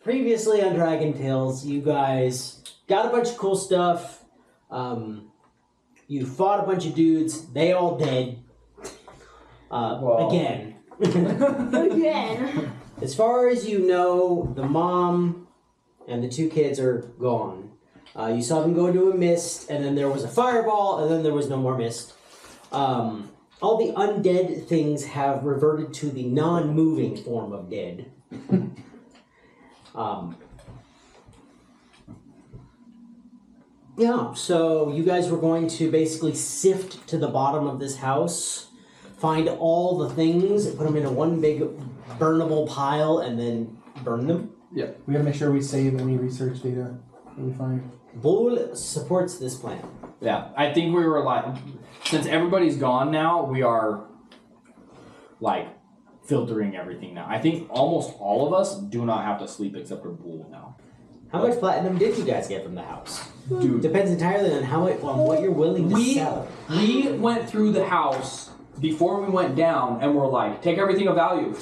previously on Dragon Tales, you guys got a bunch of cool stuff. You fought a bunch of dudes. They all dead. Again. Again. As far as you know, the mom and the 2 kids are gone. You saw them go into a mist, and then there was a fireball, and then there was no more mist. All the undead things have reverted to the non-moving form of dead. Yeah, so you guys were going to basically sift to the bottom of this house, find all the things, put them into one big burnable pile, and then burn them. Yeah. We gotta make sure we save any research data that we find. Bull supports this plan. Yeah, I think we were like, since everybody's gone now, we are like filtering everything now. I think almost all of us do not have to sleep except for Bull now. How much platinum did you guys get from the house? Dude, Depends entirely on what you're willing to sell. We went through the house before we went down and we're like, take everything of value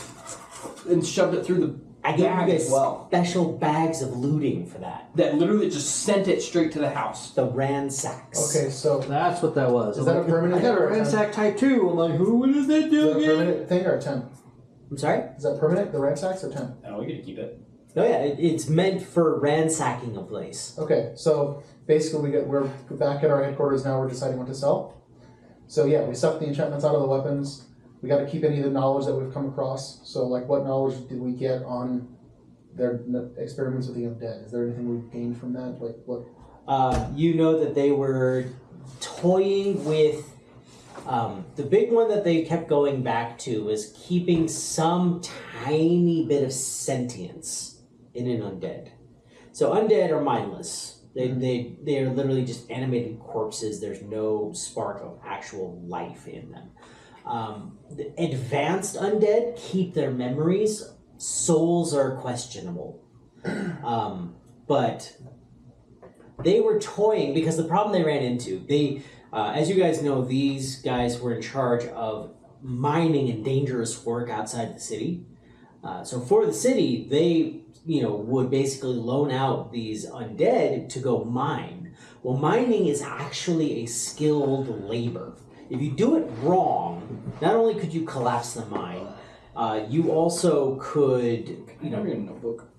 and shoved it through the I gave bag you guys as well. special bags of looting for that. That literally just sent it straight to the house. The ransacks. Okay, so That's what that was. is that a permanent I got thing a or a temp? ransack type 2. I'm like, who? What does that Is do that a again? permanent thing or a temp? I'm sorry? Is that permanent, the ransacks, or temp? Oh, we get to keep it. No, yeah, it's meant for ransacking a place. Okay, so basically we're back at our headquarters now, we're deciding what to sell. So yeah, we sucked the enchantments out of the weapons. We got to keep any of the knowledge that we've come across. So like what knowledge did we get on their experiments with the undead? Is there anything we've gained from that? Like what? You know that they were toying with... the big one that they kept going back to was keeping some tiny bit of sentience in an undead. So undead are mindless. They are literally just animated corpses. There's no spark of actual life in them. The advanced undead keep their memories. Souls are questionable. But they were toying because the problem they ran into, as you guys know, these guys were in charge of mining and dangerous work outside the city. So for the city, they would basically loan out these undead to go mine. Well, mining is actually a skilled labor. If you do it wrong, not only could you collapse the mine, you also could, I never get a notebook.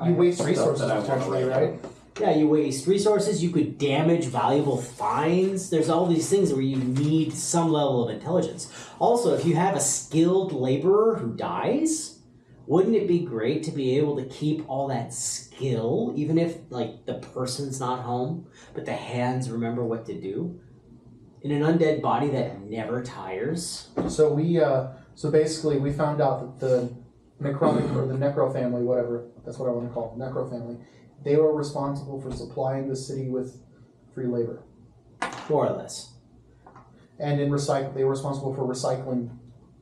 You waste resources potentially, right? Yeah, you waste resources, you could damage valuable finds. There's all these things where you need some level of intelligence. Also, if you have a skilled laborer who dies, wouldn't it be great to be able to keep all that skill, even if like the person's not home, but the hands remember what to do? In an undead body that never tires. So so basically we found out that the necrotic or the necro family, whatever, that's what I want to call it, necro family, they were responsible for supplying the city with free labor. More or less. And they were responsible for recycling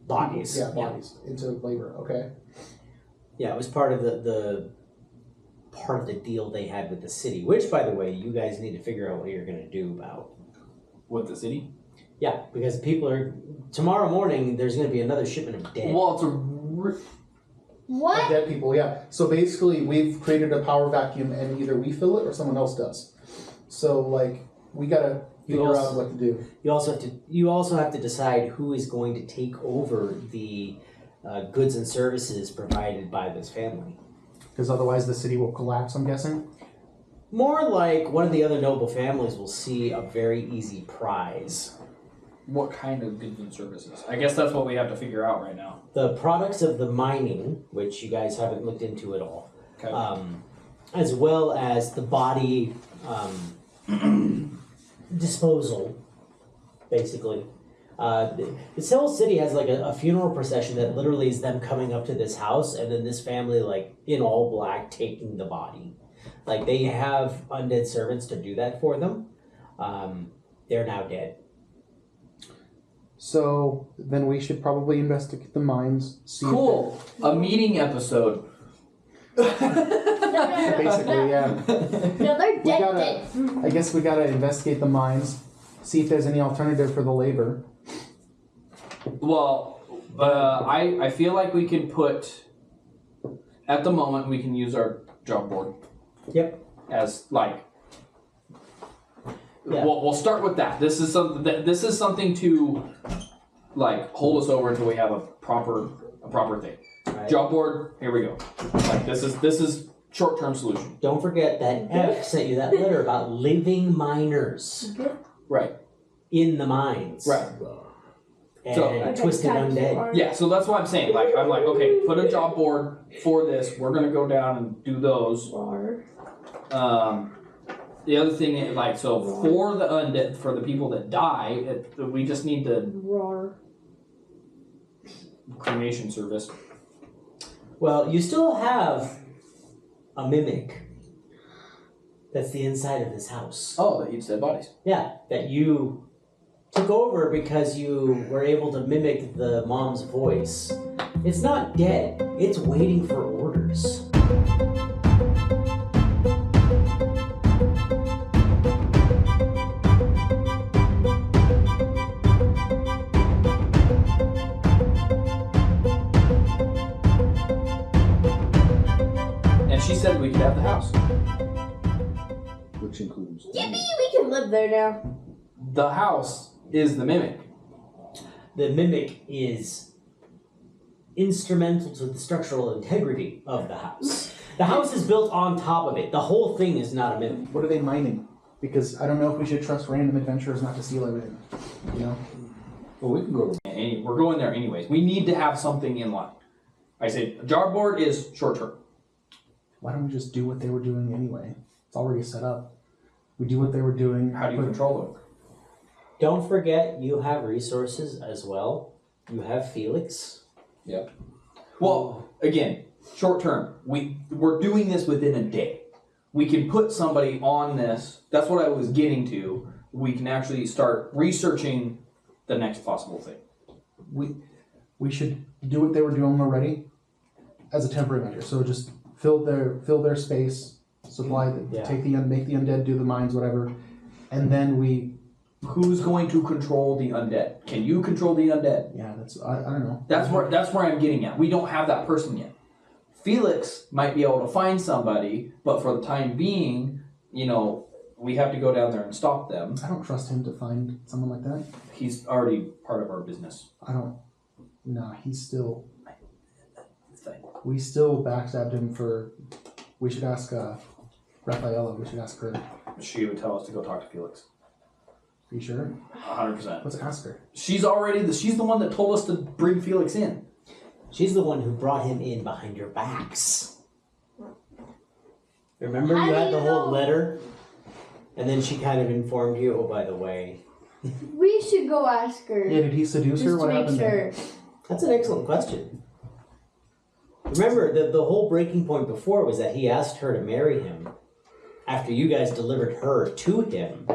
Bodies. bodies into labor. Okay. Yeah, it was part of the deal they had with the city, which, by the way, you guys need to figure out what you're going to do about. What, the city? Yeah, because people are... Tomorrow morning, there's going to be another shipment of dead. Well, it's What? Dead people, yeah. So basically, we've created a power vacuum, and either we fill it or someone else does. So, like, we gotta figure out what to do. You also have to decide who is going to take over the goods and services provided by this family. Because otherwise the city will collapse, I'm guessing. More like one of the other noble families will see a very easy prize. what kind of goods and services? I guess that's what we have to figure out right now. The products of the mining, which you guys haven't looked into at all, Okay. as well as the body disposal, basically. This whole city has like a funeral procession that literally is them coming up to this house, and then this family, like in all black, taking the body. Like they have undead servants to do that for them. They're now dead. So then we should probably investigate the mines. See Cool. A meeting episode. Basically, yeah. No, they're dead. I guess we gotta investigate the mines, see if there's any alternative for the labor. Well, I feel like we can put... at the moment we can use our job board. Yep. As like, Yeah. we'll start with that. This is something to like hold us over until we have a proper thing. Right. Job board. Here we go. Like this is short-term solution. Don't forget that F sent you that letter about living miners Right. in the mines. Right. And So- twisted undead. Yeah. So that's what I'm saying. Like I'm like, okay, put a job board for this. We're gonna go down and do those. The other thing is like so for the undead, for the people that die, we just need the cremation service. Well, you still have a mimic that's the inside of this house. Oh, that eats dead bodies. Yeah, that you took over because you were able to mimic the mom's voice. It's not dead, it's waiting for orders. And she said we could have the house. Which includes. Yippee! We can live there now. The house is the mimic. The mimic is instrumental to the structural integrity of the house. The house is built on top of it. The whole thing is not a mimic. What are they mining? Because I don't know if we should trust random adventurers not to steal everything. You know? Well, we can go. We're going there anyways. We need to have something in line. I say job board is short term. Why don't we just do what they were doing anyway? It's already set up. We do what they were doing. How do you control them? Don't forget, you have resources as well. You have Felix. Yep. Well, again, short term. We're doing this within a day. We can put somebody on this. That's what I was getting to. We can actually start researching the next possible thing. We should do what they were doing already as a temporary measure. So just fill their space, supply the, make the undead do the mines, whatever, and then we. Who's going to control the undead? Can you control the undead? Yeah, I don't know. That's where I'm getting at. We don't have that person yet. Felix might be able to find somebody, but for the time being, we have to go down there and stop them. I don't trust him to find someone like that. He's already part of our business. He's still. Thing. We still backstabbed him for. We should ask Rafaela. We should ask her. She would tell us to go talk to Felix. Are you sure? 100%. Let's ask her. She's the one that told us to bring Felix in. She's the one who brought him in behind your backs. Remember you had the whole letter? And then she kind of informed you, oh, by the way. We should go ask her. Yeah, did he seduce Just her? to What make happened sure. there? That's an excellent question. Remember, the whole breaking point before was that he asked her to marry him after you guys delivered her to him.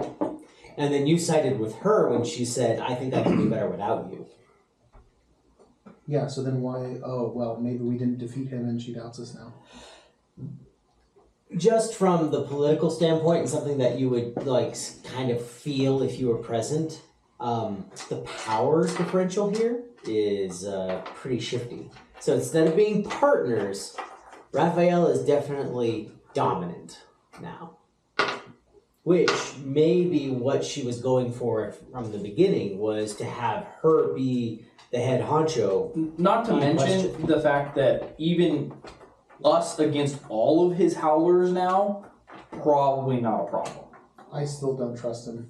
And then you sided with her when she said, I think I can do better without you. Yeah, so then why? Oh, well, maybe we didn't defeat him and she doubts us now. Just from the political standpoint, and something that you would kind of feel if you were present, the power differential here is pretty shifty. So instead of being partners, Raphael is definitely dominant now. Which may be what she was going for from the beginning, was to have her be the head honcho. Not to mention the fact that even us against all of his howlers now, probably not a problem. I still don't trust him.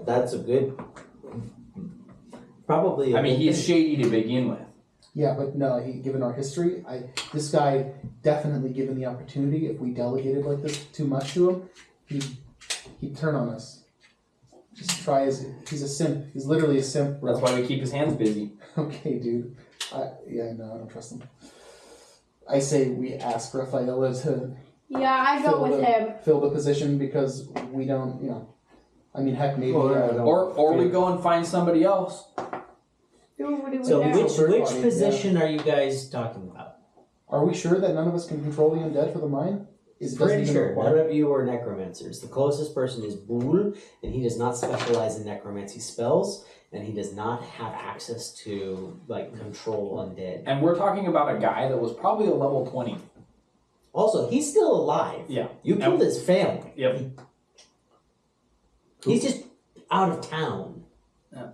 That's a good... Probably I mean, he's shady to begin with. Yeah, but no, given our history, this guy definitely given the opportunity, if we delegated like this too much to him, he'd turn on us. Just try he's a simp. He's literally a simp, bro. That's why we keep his hands busy. Okay, dude. I don't trust him. I say we ask Rafaela to Yeah, I go with him. fill the position because we don't, I mean, heck, maybe. Or we go and find somebody else. So now? which position are you guys talking about? Are we sure that none of us can control the undead for the mine? Pretty sure. None of you are necromancers. The closest person is Bool, and he does not specialize in necromancy spells, and he does not have access to control undead. And we're talking about a guy that was probably a level 20. Also, he's still alive. Yeah. You killed his family. Yep. He's just out of town. Yeah.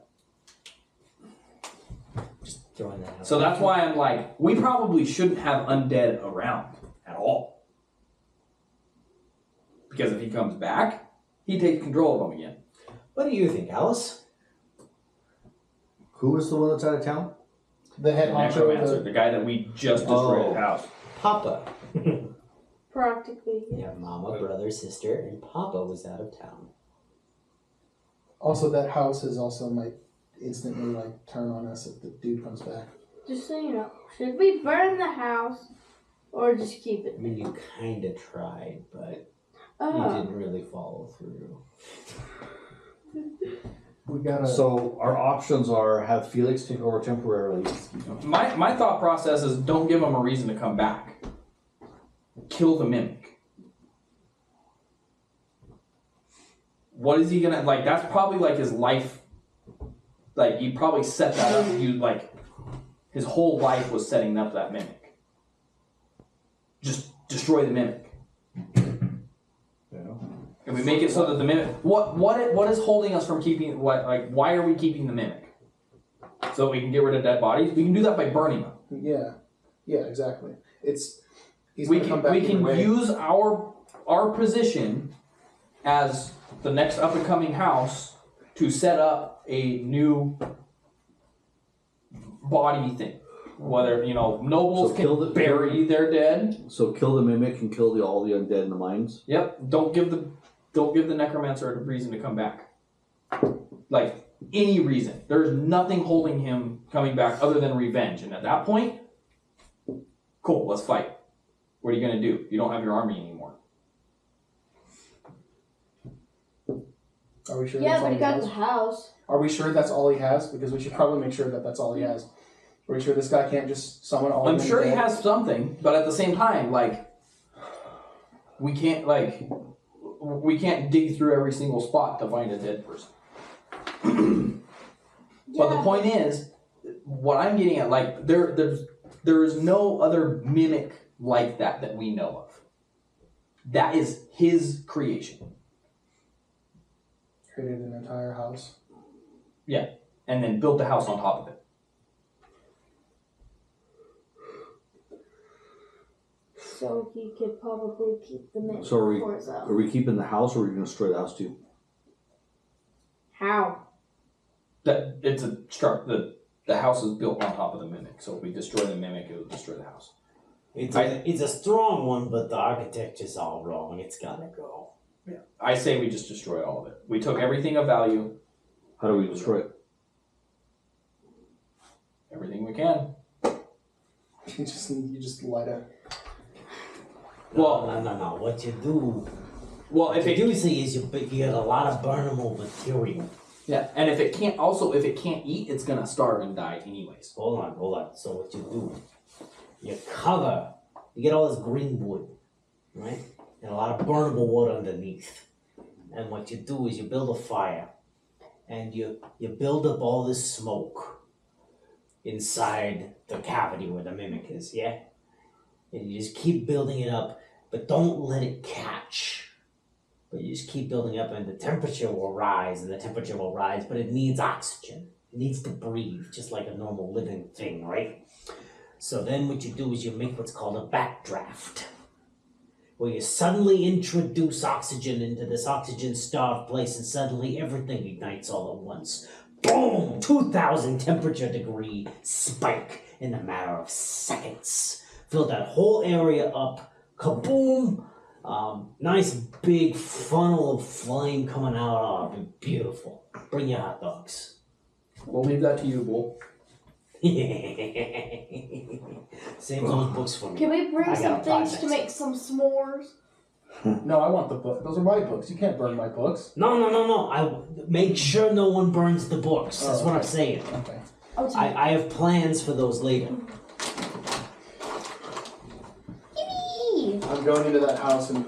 Just throwing that out. So that's why I'm like, we probably shouldn't have undead around at all. Because if he comes back, he takes control of them again. What do you think, Allis? Who was the one that's out of town? The head The honcho. necromancer, the guy that we just destroyed the house. Papa. Practically. Yeah, Mama, brother, sister, and Papa was out of town. Also, that house is also might instantly like turn on us if the dude comes back. Just so you know, should we burn the house or just keep it? I mean, you kind of tried, but you Oh. didn't really follow through. We gotta. So our options are have Felix take over temporarily. My thought process is don't give him a reason to come back. Kill the mimic. What is he gonna like? That's probably like his life. Like you probably set that up. You like his whole life was setting up that mimic. Just destroy the mimic. And we make it so that the mimic. What is holding us from keeping? Why are we keeping the mimic? So we can get rid of dead bodies. We can do that by burning them. Yeah, exactly. He's We gonna come can back either way. use our position as the next up and coming house to set up a new body thing. Whether nobles So kill can the- bury their dead. So kill the mimic and kill all the undead in the mines. Yep. Don't give the necromancer a reason to come back. Like any reason. There's nothing holding him coming back other than revenge. And at that point, cool, let's fight. What are you gonna do? You don't have your army anymore. Are we sure? Yeah, that's all but he he got has? the house. Are we sure that's all he has? Because we should probably make sure that that's all he has. Are we sure this guy can't just summon all? I'm the sure he undead? has something, but at the same time, we can't dig through every single spot to find a dead person. But the point is, what I'm getting at, there is no other mimic like that we know of. That is his creation. Created an entire house. Yeah, and then built a house on top of it. So he could probably keep the mimic So for himself. are we keeping the house or are we going to destroy the house too? How? That it's a the house is built on top of the mimic. So if we destroy the mimic, it will destroy the house. It's a strong one, but the architecture's all wrong. It's gotta go. Yeah, I say we just destroy all of it. We took everything of value, How do we destroy it? everything we can. You just light a. Well- No. What you do? Well, What you do see is you get a lot of burnable material. Yeah, and if it can't eat, it's gonna starve and die anyways. Hold on. So what you do? You get all this green wood, right? And a lot of burnable wood underneath. And what you do is you build a fire. And you build up all this smoke inside the cavity where the mimic is, yeah? And you just keep building it up, but don't let it catch. But you just keep building up and the temperature will rise, but it needs oxygen. It needs to breathe, just like a normal living thing, right? So then what you do is you make what's called a backdraft, where you suddenly introduce oxygen into this oxygen-starved place and suddenly everything ignites all at once. Boom! 2,000 temperature degree spike in a matter of seconds. Fill that whole area up. Kaboom! Nice big funnel of flame coming out of it. Beautiful. Bring your hot dogs. We'll leave that to you, Bull. Save those books for me. Can we bring I got some a things project. to make some s'mores? No, I want the book. Those are my books. You can't burn my books. No. I make sure no one burns the books. That's what I'm saying. Okay. Oh, I have plans for those later. Yippee! I'm going into that house and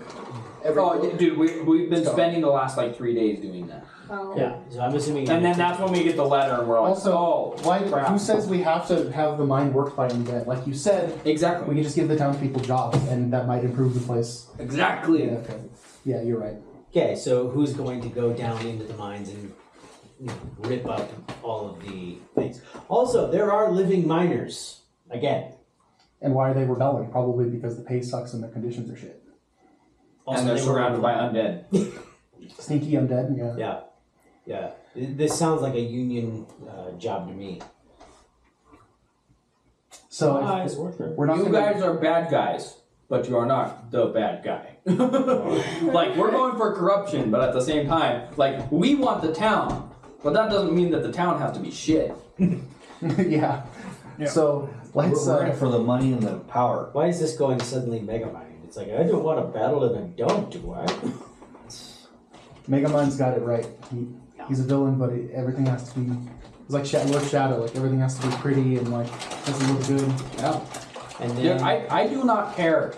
Oh, dude, we've been spending the last like 3 days doing that. Oh. Yeah. So I'm assuming. And then that's when we get the letter and we're like, Also, oh, why? crap. Who says we have to have the mine worked by Undead? Like you said, we Exactly. can just give the townspeople jobs, and that might improve the place. Exactly. Yeah, okay. Yeah, you're right. Okay, so who's going to go down into the mines and rip up all of the things? Also, there are living miners again. And why are they rebelling? Probably because the pay sucks and the conditions are shit. Also, And they're they were- surrounded by undead. Sneaky Undead, yeah. Yeah, yeah. This sounds like a union job to me. So It's worth it. we're not You gonna, guys are bad guys, but you are not the bad guy. Like, we're going for corruption, but at the same time, like, we want the town, but that doesn't mean that the town has to be shit. yeah. So let's We're in it for the money and the power. Why is this going suddenly mega mining? It's like I don't want to battle in a dump, do I? Megamind's got it right. He's a villain, but everything has to be. It's like Lord Shadow. Like everything has to be pretty and like doesn't look good. Yeah. And then Dude, I do not care,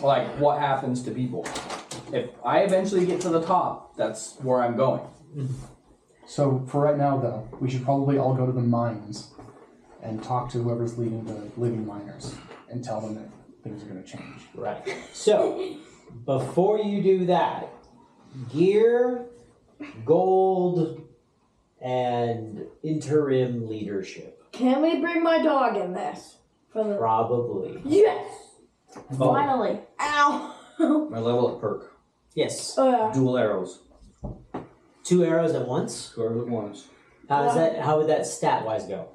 like, what happens to people. If I eventually get to the top, that's where I'm going. So for right now, though, we should probably all go to the mines and talk to whoever's leading the living miners and tell them that things are going to change. right. So before you do that, gear, gold, and interim leadership. Can we bring my dog in this? For the Probably. yes. Oh. Finally. Ow. My level up perk. Yes. Oh yeah. Dual arrows. 2 arrows at once. 2 arrows at once. How would that stat wise go?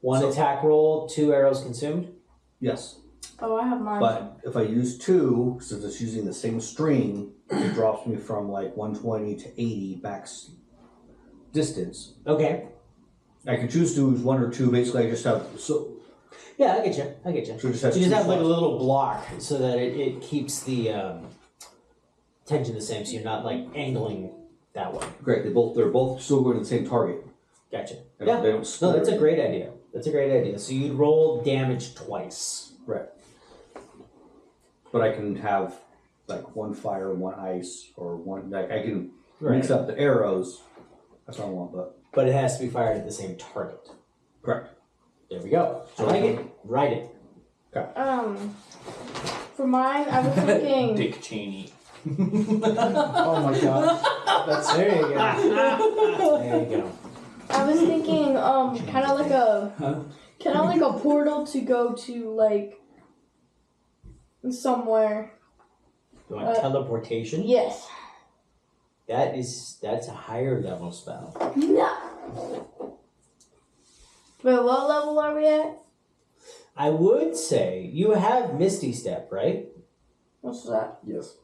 One So- attack roll, 2 arrows consumed. Yes. Oh, I have mine. But if I use 2, since it's using the same string, it drops me from like 120 to 80 back distance. Okay. I can choose to use 1 or 2. Basically, I just have Yeah, I get you. I get you. So just you have just two have like a slots. little block so that it keeps the tension the same, so you're not like angling that way. great. They're both still going to the same target. Gotcha. They don't, Yeah. they don't No, split. that's a great idea. That's a great idea. So you'd roll damage twice. Right. But I can have like 1 fire, 1 ice, or 1 like I can mix up the arrows. That's what I want, But it has to be fired at the same target. correct. There we go. I like it. Write it. For mine, I was thinking. Dick Cheney. Oh my god. That's There you go. There you go. I was thinking, kind of like a portal to go to like somewhere. You want teleportation? Yes. That's a higher level spell. No. But what level are we at? I would say you have Misty Step, right? What's that? Yes.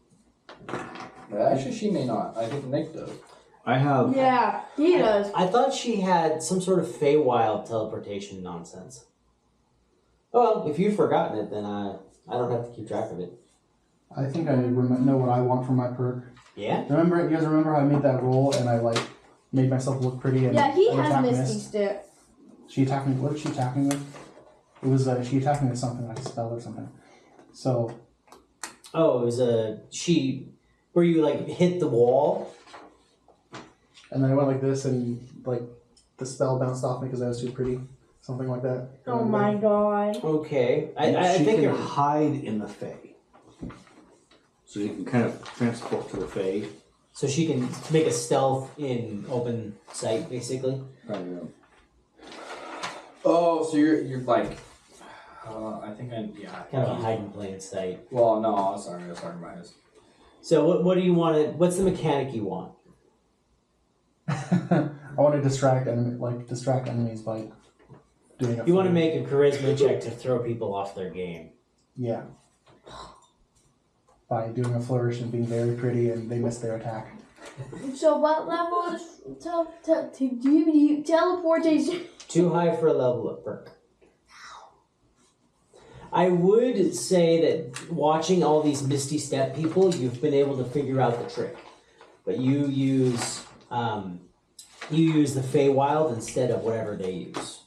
Actually, she may not. I think Nick does. I have. Yeah, he does. I thought she had some sort of Feywild teleportation nonsense. Oh, well, if you've forgotten it, then I don't have to keep track of it. I think I know what I want from my perk. Yeah? You guys remember how I made that roll and I like made myself look pretty and Yeah, he and has attack Misty missed? Step. She attacked me. What did she attack me with? It was she attacked me with something like a spell or something. So Oh, it was where you like hit the wall. and then I went like this and like the spell bounced off me because I was too pretty, something like that. Oh my god. Okay. I she think can you're hide in the Fae. So you can kind of transport to the Fae. so she can make a stealth in open sight, basically. Oh, so you're like, I think Kind of a hide in plain sight. Well, no, sorry, I was talking about his. So what do you want to? What's the mechanic you want? I want to distract enemies by doing a. You want to make a charisma check to throw people off their game. Yeah. By doing a flourish and being very pretty and they miss their attack. So what level is teleportation? Too high for a level up perk. I would say that watching all these Misty Step people, you've been able to figure out the trick. But you use the Feywild instead of whatever they use.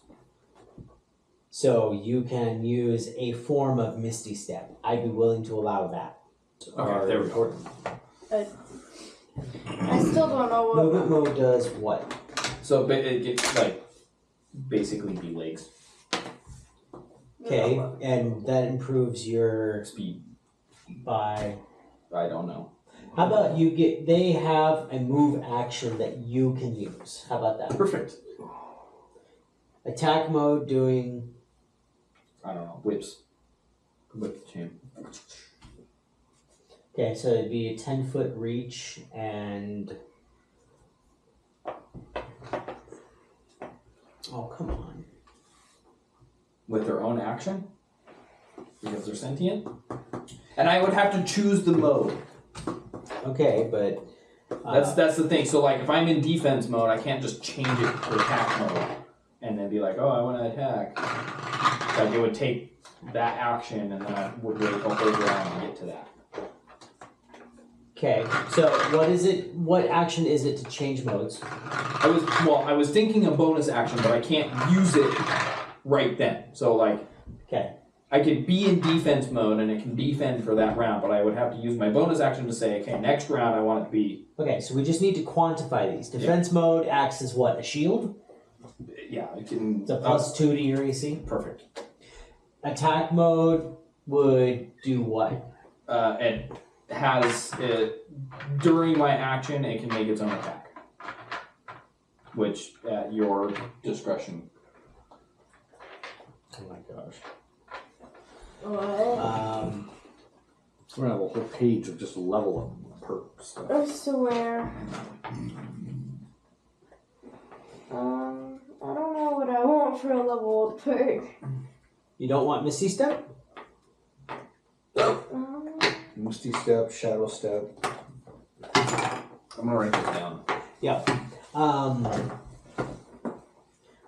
So you can use a form of Misty Step. I'd be willing to allow that. are there we go. important. I still don't know what. Movement mode does what? So it gets like basically be legs Okay, and that improves your speed. by. I don't know. How about you get? They have a move action that you can use. How about that? Perfect. Attack mode doing. I don't know. Whips. Whip the chain. Okay, so it'd be a 10-foot reach and. Oh, come on. With their own action? Because they're sentient? And I would have to choose the mode. Okay, but. That's the thing. So like if I'm in defense mode, I can't just change it to attack mode and then be like, oh, I want to attack. Like it would take that action and then I would wait the whole round to get to that. Okay, so what is it? What action is it to change modes? I was thinking a bonus action, but I can't use it right then. So like Okay. I could be in defense mode and it can defend for that round, but I would have to use my bonus action to say, okay, next round I want it to be. Okay, so we just need to quantify these. Defense mode acts as what? A shield? Yeah, it can. It's a +2 to your AC. Perfect. Attack mode would do what? It has during my action, it can make its own attack, which at your discretion. Oh my gosh. What? We're gonna have a whole page of just level up perks stuff. I swear. I don't know what I want for a level up perk. You don't want Misty Step? Misty Step, Shadow Step. I'm gonna write this down. Yep.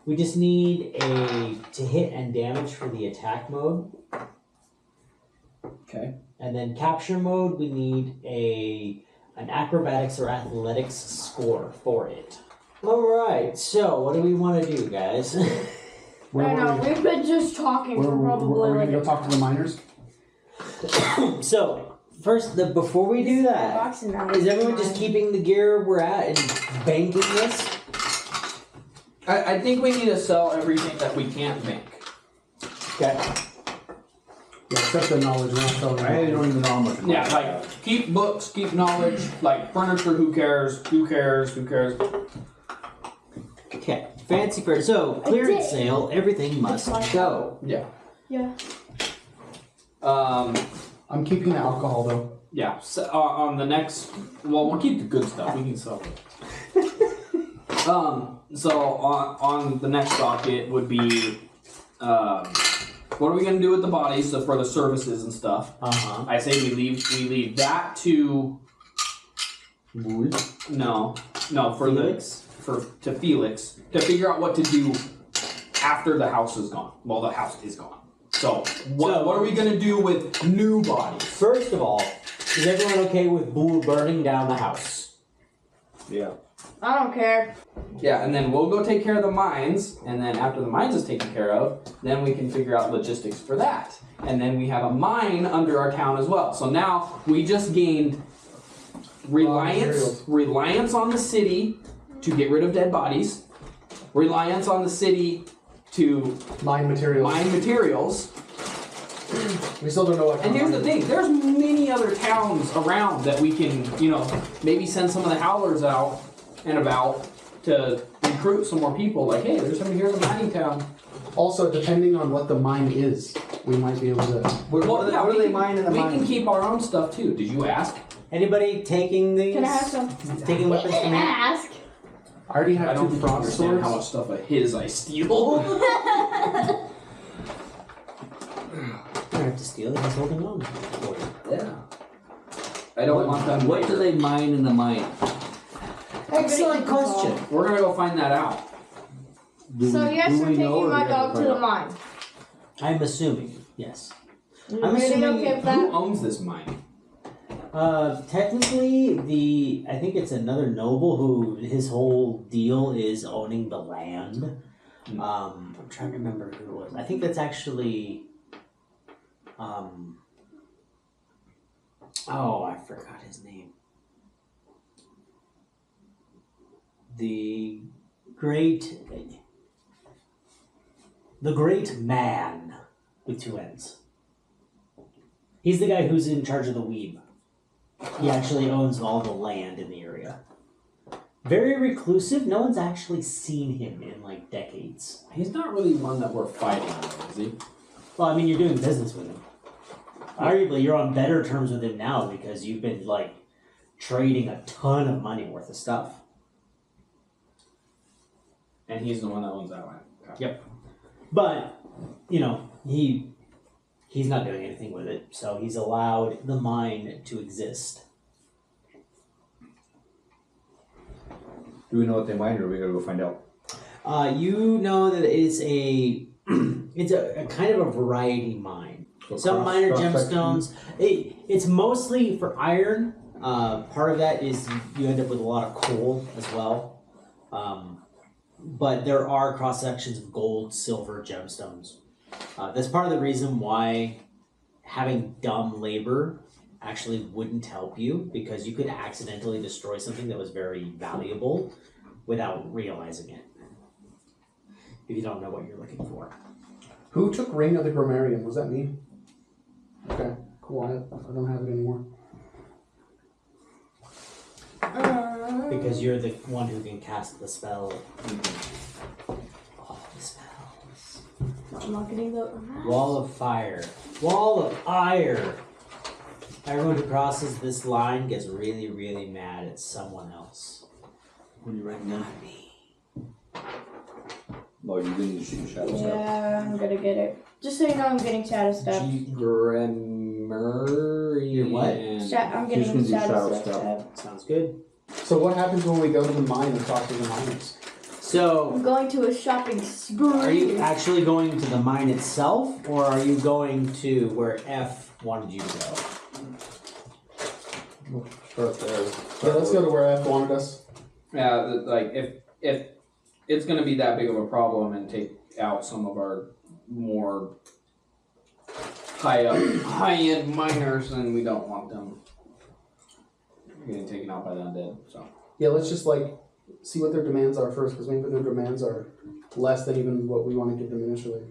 We just need a to hit and damage for the attack mode. Okay. And then capture mode, we need an acrobatics or athletics score for it. Alright, so what do we want to do, guys? I know, we've been just talking for probably we're like gonna go talk to the miners. So, first, before we do that, is everyone just keeping the gear we're at and banking this? I think we need to sell everything that we can't make. Okay. Yeah, except the knowledge. We're not selling I don't even know how much. Yeah, like keep books, keep knowledge, like furniture. Who cares? Who cares? Who cares? Okay, fancy fair. So, clearance sale, everything must go. Yeah. Yeah. I'm keeping the alcohol though. Yeah. So, on the next, well, we'll keep the good stuff. We can sell it. So on the next docket would be, what are we gonna do with the bodies? So for the services and stuff, I say we leave that to. No, for Felix? to Felix to figure out what to do after the house is gone. Well, the house is gone. So what are we gonna do with new bodies? First of all, is everyone okay with Blue burning down the house? Yeah. I don't care. Yeah, and then we'll go take care of the mines, and then after the mines is taken care of, then we can figure out logistics for that. And then we have a mine under our town as well. So now we just gained reliance on the city to get rid of dead bodies, reliance on the city to Mine materials. We still don't know what. And here's the thing, there's many other towns around that we can, maybe send some of the howlers out and about to recruit some more people. Like, hey, there's somebody here in the mining town. Also, depending on what the mine is, we might be able to. What do they mine in the mine? We can keep our own stuff too. Did you ask? Anybody taking these? Can I have some? Taking weapons from here? Ask. I already I have don't two think you frost understand swords. how much stuff of his I steal. I have to steal it. He's holding on. Yeah. I don't want them. What do they mine in the mine? Excellent question. We're gonna go find that out. So yes, we're we know, taking or my we have dog to to the find out? mine. I'm assuming, yes. You I'm really assuming okay with Who that? owns this mine? Technically, I think it's another noble who his whole deal is owning the land. I'm trying to remember who it was. I think that's actually, Oh, I forgot his name. The great man with 2 N's. He's the guy who's in charge of the weeb. He actually owns all the land in the area. Very reclusive. No one's actually seen him in like decades. He's not really one that we're fighting with, is he? Well, I mean, you're doing business with him. Arguably, you're on better terms with him now because you've been like trading a ton of money worth of stuff. And he's the one that owns that land. Okay. Yep. But, you know, he's not doing anything with it, so he's allowed the mine to exist. Do we know what they mine, or we gotta go find out? You know that it's a it's a kind of a variety mine. So Some minor gemstones. It's mostly for iron. Part of that is you end up with a lot of coal as well. But there are cross sections of gold, silver, gemstones. That's part of the reason why having dumb labor actually wouldn't help you, because you could accidentally destroy something that was very valuable without realizing it, if you don't know what you're looking for. Who took Ring of the Grammarian? Was that me? Okay, cool. I don't have it anymore. Because you're the one who can cast the spell. All the spells. I'm not getting the. Wall of fire. Wall of ire. Everyone who crosses this line gets really, really mad at someone else. What are you writing Not me. Oh, you're gonna need to see shadow step. Yeah, I'm gonna get it. Just so you know, I'm getting shadow step. Grammarian. What? I'm He's getting gonna do shadow shadow step. step. Sounds good. So what happens when we go to the mine and talk to the miners? So, I'm going to a shopping spree. are you actually going to the mine itself, or are you going to where F wanted you to go? Start there. Yeah, let's go to where F wanted us. Yeah, like if it's going to be that big of a problem and take out some of our more high-end miners, then we don't want them getting taken out by the undead. So Yeah, let's just like see what their demands are first, because maybe their demands are less than even what we want to give them initially.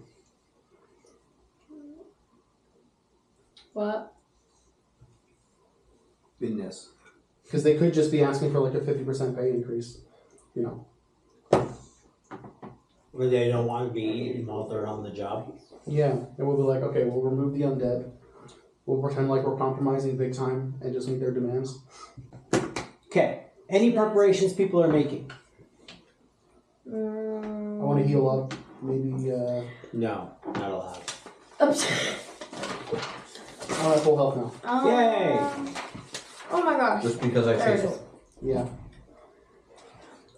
What? Business. Because they could just be asking for like a 50% pay increase, you know. Where they don't want to be eaten while they're on the job? Yeah, and we'll be like, okay, we'll remove the undead. We'll pretend like we're compromising big time and just meet their demands. Okay. Any preparations people are making? I want to heal up. Maybe, No, not allowed. Oops. I'll have full health now. Yay! Oh my gosh. Just because I There say it so. is. Yeah.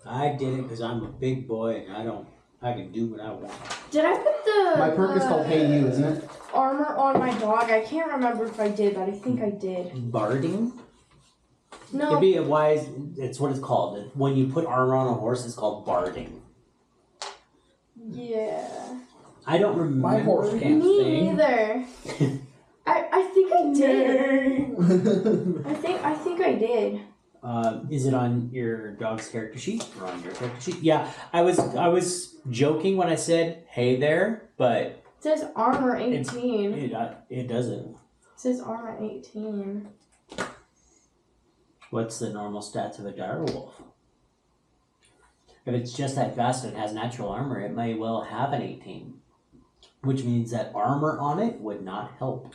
I did it because I'm a big boy and I can do what I want. Did I put the My perk is called Hey You, isn't it? armor on my dog? I can't remember if I did, but I think I did. Barding? No. It'd be a wise. It's what it's called. When you put armor on a horse, it's called barding. Yeah. I don't remember. my horse can't Me sing. neither. I think I did. I think I did. Is it on your dog's character sheet or on your character sheet? Yeah, I was joking when I said "Hey there," but It says armor 18. it doesn't. It says armor 18. What's the normal stats of a direwolf? If it's just that fast and has natural armor, it may well have an 18, which means that armor on it would not help.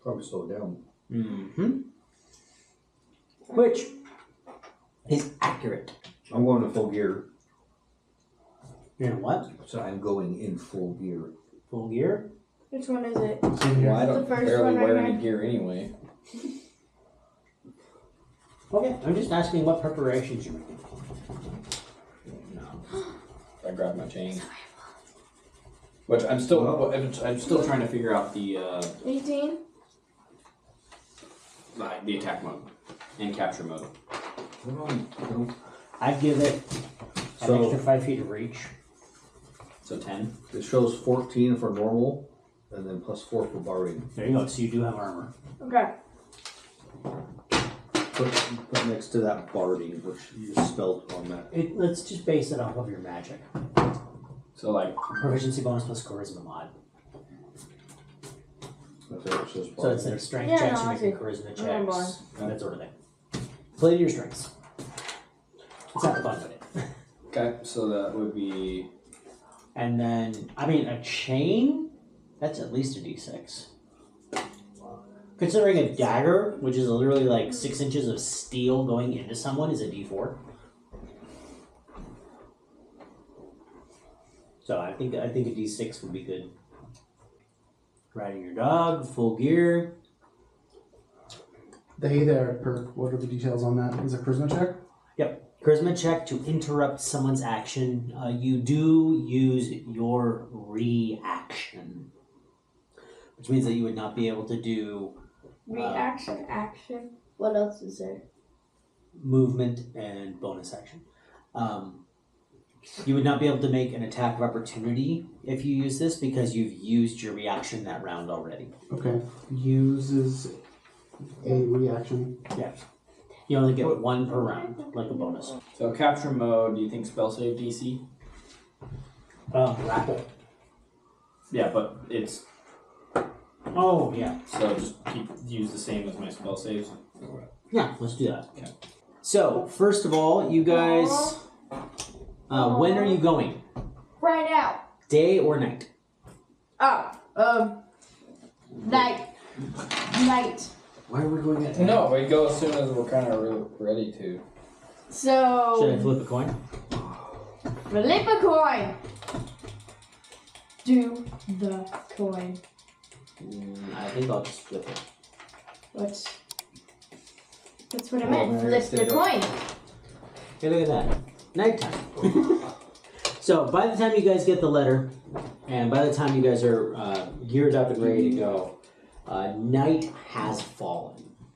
Probably slow it down. Mm-hmm. Which is accurate. I'm going to full gear. You know what? So I'm going in full gear. Full gear? Which one is it? Well, I don't The first barely one I wear had. any gear anyway. Okay, I'm just asking what preparations you're making. No. I grabbed my chain. Which I'm still trying to figure out the 18? the attack mode and capture mode. I'd give it an So- extra 5 feet of reach. So 10. It shows 14 for normal and then +4 for Barbarian. There you go. So you do have armor. Okay. Put next to that Barding, which you spelled on that. Let's just base it off of your magic. So like, Proficiency bonus plus charisma mod. That's what it says. So Barding. instead of strength Yeah, checks, no, you're I making see. charisma I remember. checks. That sort of thing. Play to your strengths. Let's have fun with it. okay, so that would be And then, I mean, a chain? That's at least a d6. Considering a dagger, which is literally like 6 inches of steel going into someone, is a d4. So I think a d6 would be good. Riding your dog, full gear. The hey there perk, what are the details on that? Is it charisma check? Yep. Charisma check to interrupt someone's action. You do use your reaction, which means that you would not be able to do Reaction, action. What else is there? movement and bonus action. You would not be able to make an attack of opportunity if you use this because you've used your reaction that round already. Okay. Uses a reaction. Yeah. You only get one per round, like a bonus. so capture mode. Do you think spell save DC? Grapple. Yeah, but it's Oh, yeah. so just use the same as my spell saves. Yeah, let's do that. Okay. So, first of all, you guys, when are you going? Right now. Day or night? Night. Night. Why are we going at No, we go as soon as we're kind of ready to. So. Should I flip a coin? Flip a coin. Do the coin. I think I'll just flip it. That's what I meant. Flip the coin. Hey, look at that. Nighttime. So, by the time you guys get the letter, and by the time you guys are geared up and ready to go, night has fallen.